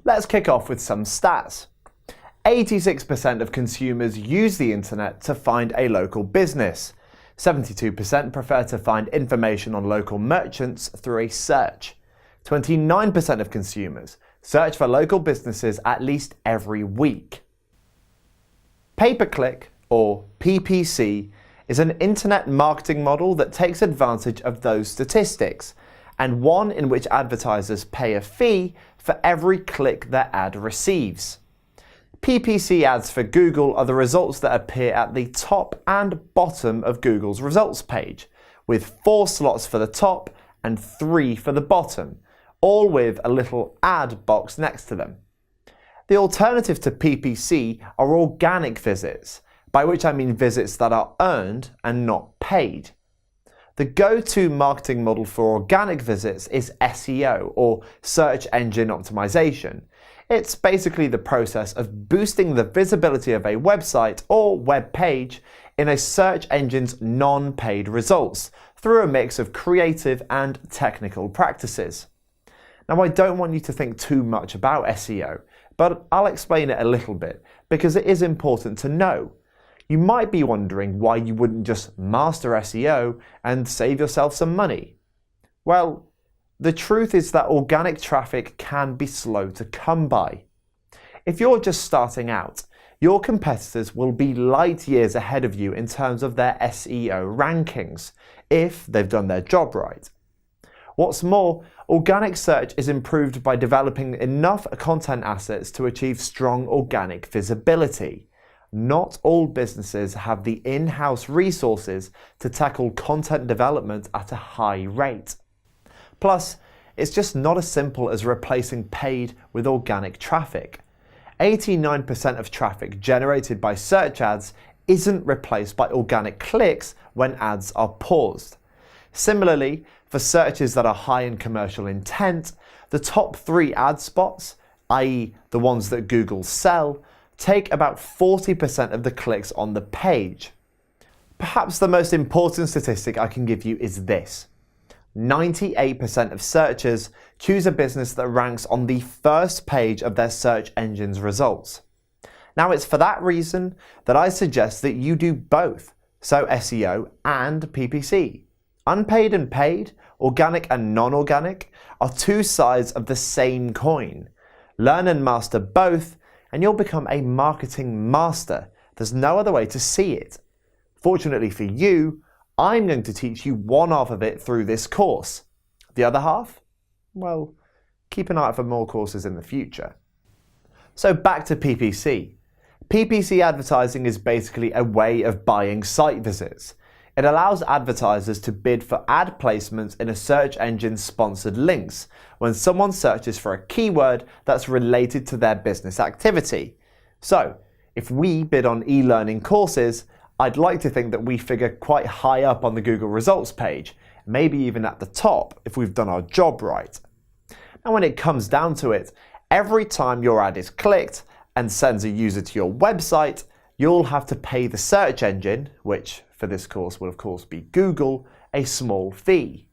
Let's kick off with some stats. 86% of consumers use the internet to find a local business. 72% prefer to find information on local merchants through a search. 29% of consumers search for local businesses at least every week. Pay-per-click, or PPC, is an internet marketing model that takes advantage of those statistics, and one in which advertisers pay a fee for every click their ad receives. PPC ads for Google are the results that appear at the top and bottom of Google's results page, with 4 slots for the top and 3 for the bottom, all with a little ad box next to them. The alternative to PPC are organic visits, by which I mean visits that are earned and not paid. The go-to marketing model for organic visits is SEO, or search engine optimization. It's basically the process of boosting the visibility of a website or web page in a search engine's non-paid results through a mix of creative and technical practices. Now, I don't want you to think too much about SEO, but I'll explain it a little bit because it is important to know. You might be wondering why you wouldn't just master SEO and save yourself some money. Well, the truth is that organic traffic can be slow to come by. If you're just starting out, your competitors will be light years ahead of you in terms of their SEO rankings, if they've done their job right. What's more, organic search is improved by developing enough content assets to achieve strong organic visibility. Not all businesses have the in-house resources to tackle content development at a high rate. Plus, it's just not as simple as replacing paid with organic traffic. 89% of traffic generated by search ads isn't replaced by organic clicks when ads are paused. Similarly, for searches that are high in commercial intent, the top 3 ad spots, i.e. the ones that Google sell, take about 40% of the clicks on the page. Perhaps the most important statistic I can give you is this. 98% of searchers choose a business that ranks on the first page of their search engine's results. Now, it's for that reason that I suggest that you do both, so SEO and PPC. Unpaid and paid, organic and non-organic, are 2 sides of the same coin. Learn and master both, and you'll become a marketing master. There's no other way to see it. Fortunately for you, I'm going to teach you one half of it through this course. The other half? Well, keep an eye out for more courses in the future. So back to PPC. PPC advertising is basically a way of buying site visits. It allows advertisers to bid for ad placements in a search engine's sponsored links when someone searches for a keyword that's related to their business activity. So, if we bid on e-learning courses, I'd like to think that we figure quite high up on the Google results page, maybe even at the top if we've done our job right. Now, when it comes down to it, every time your ad is clicked and sends a user to your website, you'll have to pay the search engine, which for this course will of course be Google, a small fee.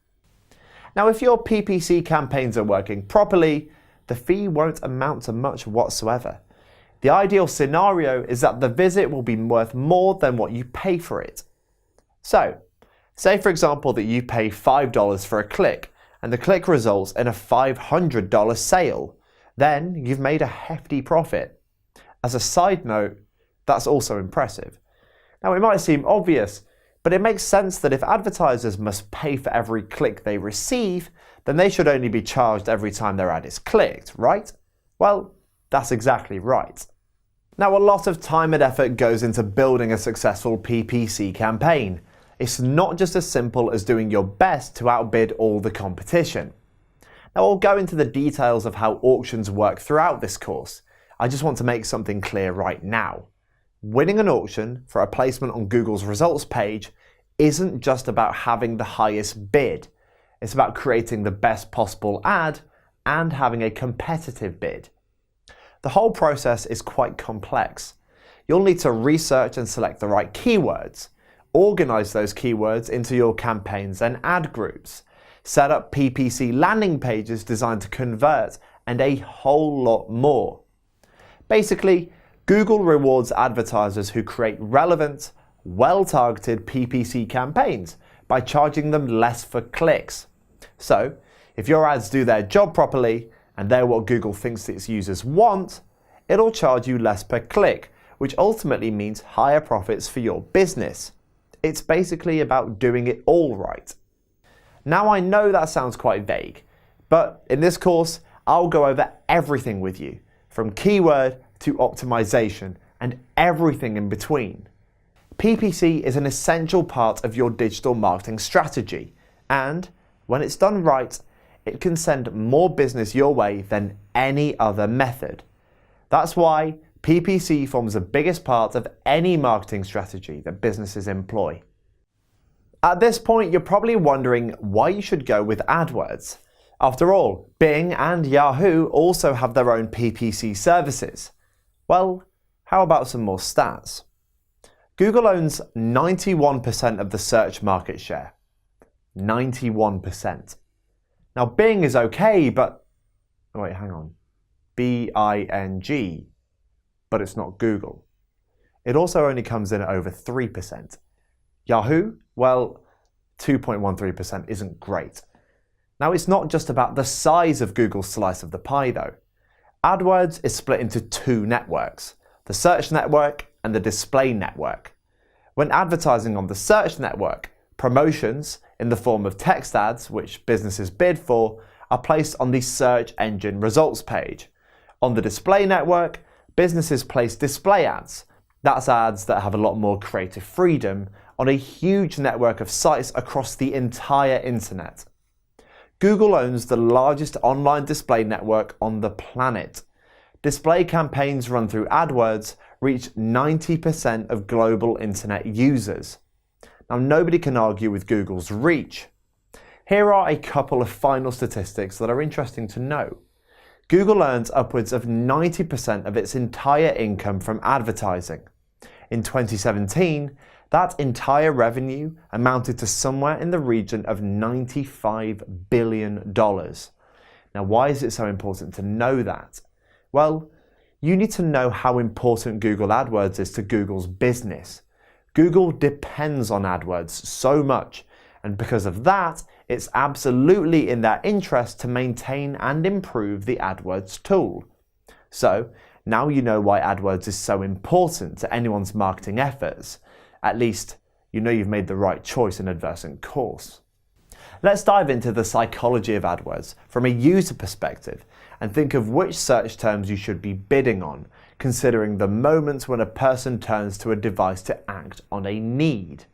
Now, if your PPC campaigns are working properly, the fee won't amount to much whatsoever. The ideal scenario is that the visit will be worth more than what you pay for it. So, say for example that you pay $5 for a click and the click results in a $500 sale. Then you've made a hefty profit. As a side note, that's also impressive. Now, it might seem obvious, but it makes sense that if advertisers must pay for every click they receive, then they should only be charged every time their ad is clicked, right? Well, that's exactly right. Now, a lot of time and effort goes into building a successful PPC campaign. It's not just as simple as doing your best to outbid all the competition. Now, I'll go into the details of how auctions work throughout this course. I just want to make something clear right now. Winning an auction for a placement on Google's results page isn't just about having the highest bid. It's about creating the best possible ad and having a competitive bid. The whole process is quite complex. You'll need to research and select the right keywords, organize those keywords into your campaigns and ad groups, set up PPC landing pages designed to convert and a whole lot more. Basically, Google rewards advertisers who create relevant, well-targeted PPC campaigns by charging them less for clicks. So, if your ads do their job properly, and they're what Google thinks its users want, it'll charge you less per click, which ultimately means higher profits for your business. It's basically about doing it all right. Now I know that sounds quite vague, but in this course, I'll go over everything with you, from keyword to optimization and everything in between. PPC is an essential part of your digital marketing strategy, and when it's done right, it can send more business your way than any other method. That's why PPC forms the biggest part of any marketing strategy that businesses employ. At this point, you're probably wondering why you should go with AdWords. After all, Bing and Yahoo also have their own PPC services. Well, how about some more stats? Google owns 91% of the search market share. 91%. Now, Bing is okay, but... wait, hang on. Bing, but it's not Google. It also only comes in at over 3%. Yahoo? Well, 2.13% isn't great. Now, it's not just about the size of Google's slice of the pie, though. AdWords is split into two networks, the search network and the display network. When advertising on the search network, promotions, in the form of text ads, which businesses bid for, are placed on the search engine results page. On the display network, businesses place display ads. That's ads that have a lot more creative freedom on a huge network of sites across the entire internet. Google owns the largest online display network on the planet. Display campaigns run through AdWords reach 90% of global internet users. Now, nobody can argue with Google's reach. Here are a couple of final statistics that are interesting to know. Google earns upwards of 90% of its entire income from advertising. In 2017, that entire revenue amounted to somewhere in the region of $95 billion. Now, why is it so important to know that? Well, you need to know how important Google AdWords is to Google's business. Google depends on AdWords so much, and because of that, it's absolutely in their interest to maintain and improve the AdWords tool. So, now you know why AdWords is so important to anyone's marketing efforts. At least, you know you've made the right choice in Adversent course. Let's dive into the psychology of AdWords from a user perspective and think of which search terms you should be bidding on, considering the moments when a person turns to a device to act on a need.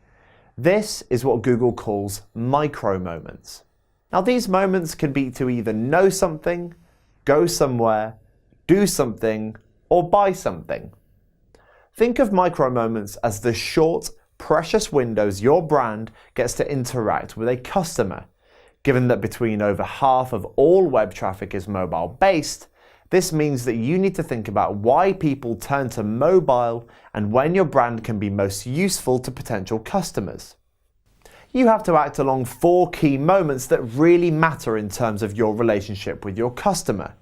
This is what Google calls micro moments. Now, these moments can be to either know something, go somewhere, do something, or buy something. Think of micro moments as the short, precious windows your brand gets to interact with a customer. Given that between over half of all web traffic is mobile-based, this means that you need to think about why people turn to mobile and when your brand can be most useful to potential customers. You have to act along 4 key moments that really matter in terms of your relationship with your customer.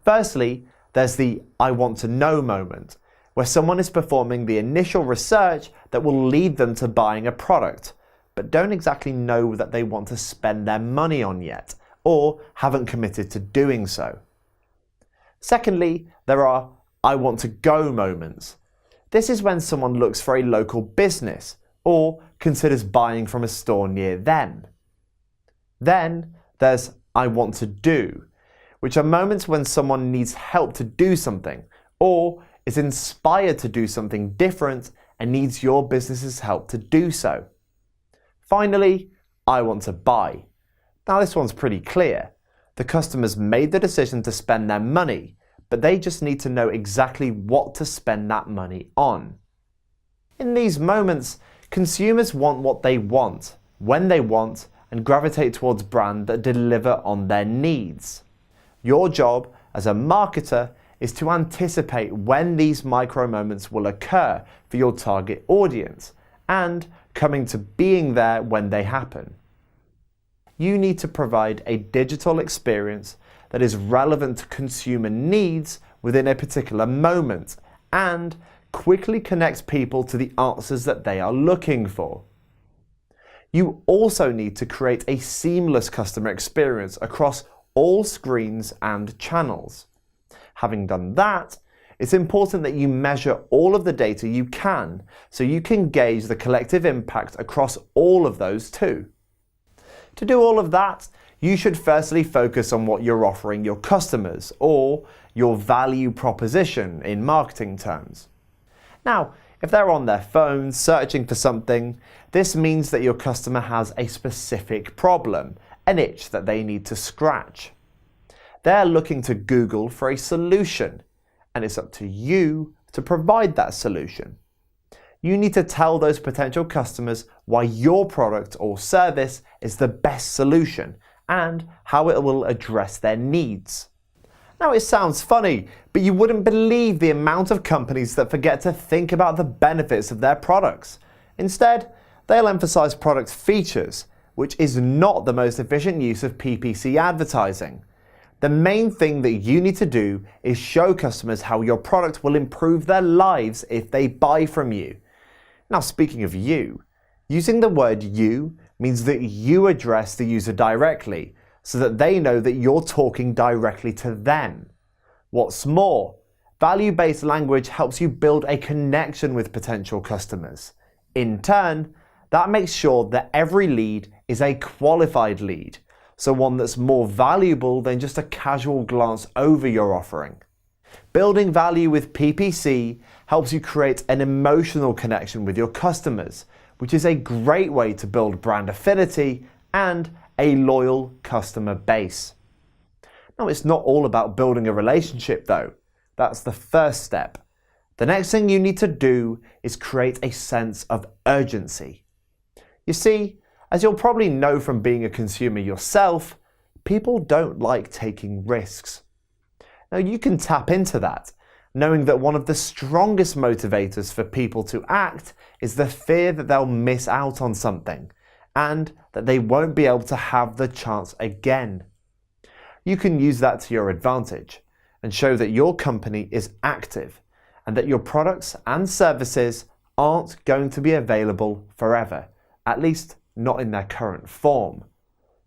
Firstly, there's the I want to know moment, where someone is performing the initial research that will lead them to buying a product, but don't exactly know that they want to spend their money on yet, or haven't committed to doing so. Secondly, there are I want to go moments. This is when someone looks for a local business, or considers buying from a store near them. Then there's I want to do, which are moments when someone needs help to do something, or is inspired to do something different and needs your business's help to do so. Finally, I want to buy. Now, this one's pretty clear. The customer's made the decision to spend their money, but they just need to know exactly what to spend that money on. In these moments, consumers want what they want, when they want, and gravitate towards brands that deliver on their needs. Your job as a marketer is to anticipate when these micro moments will occur for your target audience and coming to being there when they happen. You need to provide a digital experience that is relevant to consumer needs within a particular moment and quickly connects people to the answers that they are looking for. You also need to create a seamless customer experience across all screens and channels. Having done that, it's important that you measure all of the data you can so you can gauge the collective impact across all of those too. To do all of that, you should firstly focus on what you're offering your customers, or your value proposition in marketing terms. Now, if they're on their phones searching for something, this means that your customer has a specific problem, an itch that they need to scratch. They're looking to Google for a solution, and it's up to you to provide that solution. You need to tell those potential customers why your product or service is the best solution and how it will address their needs. Now, it sounds funny, but you wouldn't believe the amount of companies that forget to think about the benefits of their products. Instead, they'll emphasize product features, which is not the most efficient use of PPC advertising. The main thing that you need to do is show customers how your product will improve their lives if they buy from you. Now, speaking of you, using the word you means that you address the user directly, so that they know that you're talking directly to them. What's more, value-based language helps you build a connection with potential customers. In turn, that makes sure that every lead is a qualified lead, so one that's more valuable than just a casual glance over your offering. Building value with PPC helps you create an emotional connection with your customers, which is a great way to build brand affinity and a loyal customer base. Now, it's not all about building a relationship though. That's the first step. The next thing you need to do is create a sense of urgency. You see, as you'll probably know from being a consumer yourself, people don't like taking risks. Now, you can tap into that, knowing that one of the strongest motivators for people to act is the fear that they'll miss out on something, and that they won't be able to have the chance again. You can use that to your advantage and show that your company is active and that your products and services aren't going to be available forever, at least not in their current form.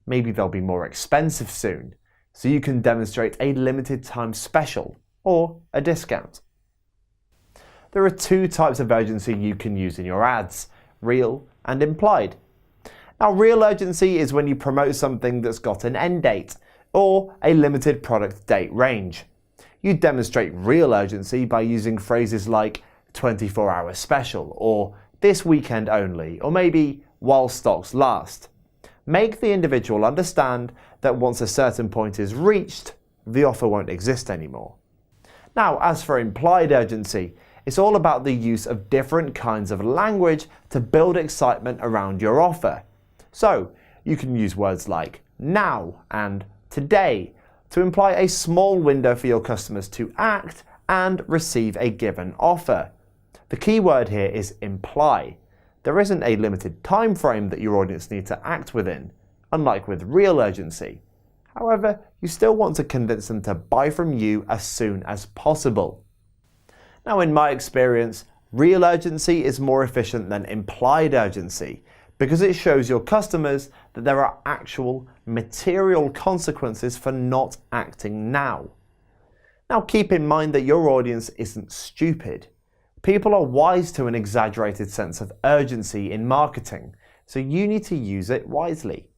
Maybe they'll be more expensive soon, so you can demonstrate a limited time special or a discount. There are two types of urgency you can use in your ads, real and implied. Now, real urgency is when you promote something that's got an end date or a limited product date range. You demonstrate real urgency by using phrases like 24-hour special or this weekend only, or maybe while stocks last. Make the individual understand that once a certain point is reached, the offer won't exist anymore. Now, as for implied urgency, it's all about the use of different kinds of language to build excitement around your offer. So, you can use words like now and today to imply a small window for your customers to act and receive a given offer. The key word here is imply. There isn't a limited time frame that your audience need to act within, unlike with real urgency. However, you still want to convince them to buy from you as soon as possible. Now, in my experience, real urgency is more efficient than implied urgency, because it shows your customers that there are actual material consequences for not acting now. Now, keep in mind that your audience isn't stupid. People are wise to an exaggerated sense of urgency in marketing, so you need to use it wisely.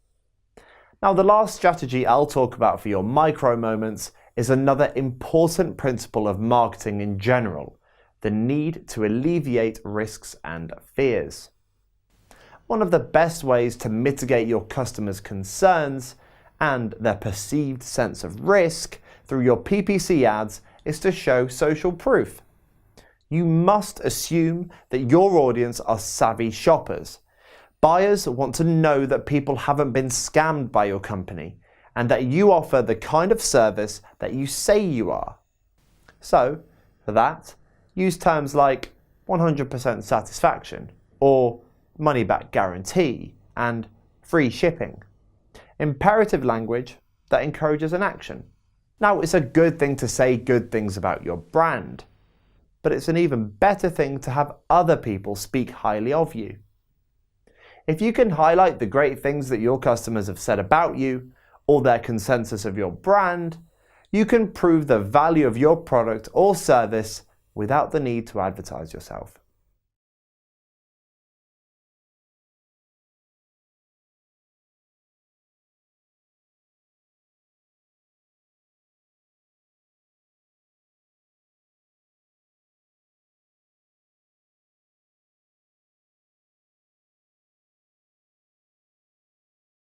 Now, the last strategy I'll talk about for your micro moments is another important principle of marketing in general: the need to alleviate risks and fears. One of the best ways to mitigate your customers' concerns and their perceived sense of risk through your PPC ads is to show social proof. You must assume that your audience are savvy shoppers. Buyers want to know that people haven't been scammed by your company and that you offer the kind of service that you say you are. So, for that, use terms like 100% satisfaction or money-back guarantee and free shipping. Imperative language that encourages an action. Now, it's a good thing to say good things about your brand, but it's an even better thing to have other people speak highly of you. If you can highlight the great things that your customers have said about you, or their consensus of your brand, you can prove the value of your product or service without the need to advertise yourself.